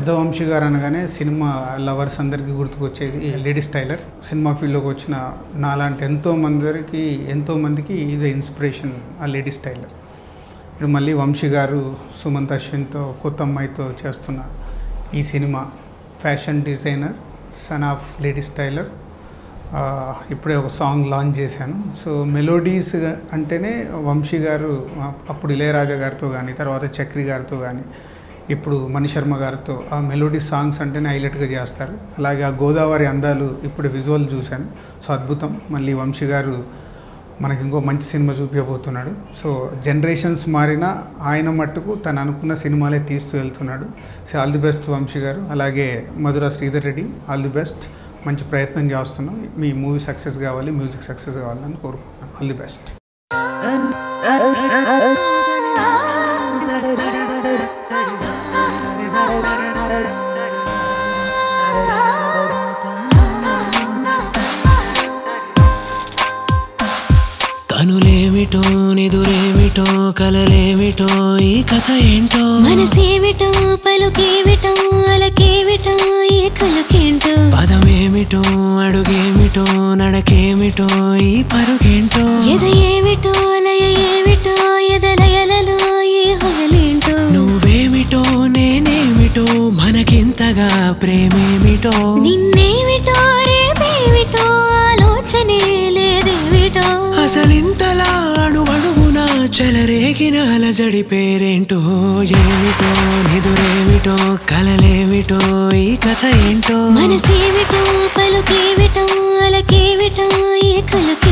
పెద్దవంశీ గారు అనగానే cinema lovers అందరికీ గుర్తుకొచ్చేది లేడీస్ టైలర్. సినిమా ఫీల్డ్లోకి వచ్చిన నాలాంటి ఎంతోమందికి ఈజ్ ఎ ఇన్స్పిరేషన్ ఆ లేడీస్ టైలర్. ఇప్పుడు మళ్ళీ వంశీ గారు సుమంత్ అశ్విన్తో కొత్త అమ్మాయితో చేస్తున్న ఈ cinema fashion designer son of ladies tailor. ఇప్పుడే ఒక సాంగ్ లాంచ్ చేశాను. సో మెలోడీస్ అంటేనే వంశీ గారు అప్పుడు ఇళయరాజా గారితో కానీ, తర్వాత చక్రి గారితో కానీ, ఇప్పుడు మణిశర్మ గారితో ఆ మెలోడీ సాంగ్స్ అంటేనే హైలైట్గా చేస్తారు. అలాగే ఆ గోదావరి అందాలు ఇప్పుడు విజువల్ చూశాను. సో అద్భుతం. మళ్ళీ వంశీ గారు మనకి ఇంకో మంచి సినిమా చూపించబోతున్నాడు. సో జనరేషన్స్ మారినా ఆయన మట్టుకు తను అనుకున్న సినిమాలే తీస్తూ వెళ్తున్నాడు. So all the best Vamshi గారు. అలాగే Madhura Sridhar Reddy, all the best. మంచి ప్రయత్నం చేస్తున్నాం. మీ మూవీ సక్సెస్ కావాలి, మ్యూజిక్ సక్సెస్ కావాలని కోరుకుంటున్నాను. All the best. కనులేమిటో నిదురేమిటో కలలేమిటో ఈ కథ ఏంటో, మనసేమిటో పలుకేమిటో అలకేమిటో ఈ కలకేంటో, పదమేమిటో అడుగేమిటో నడకేమిటో ఈ పరుగేంటో, ఎద ఏమిటో లయ ఏమిటో ఎదలయలలో ఈ హొగలేంటో, నువ్వేమిటో నేనేమిటో మనకింతగా ప్రేమేమిటో, నిన్నేమిటో రేపేమిటో ఆలోచనే లేదేమిటో, అసలింతలా అణువణువున చెలరేగిన అలజడి పేరేంటో, ఏమిటో నిదురేమిటో కలలేమిటో ఈ కథ ఏంటో, మనసేమిటో పలుకేమిటో అలకేమిటో ఈ కలకేంటో.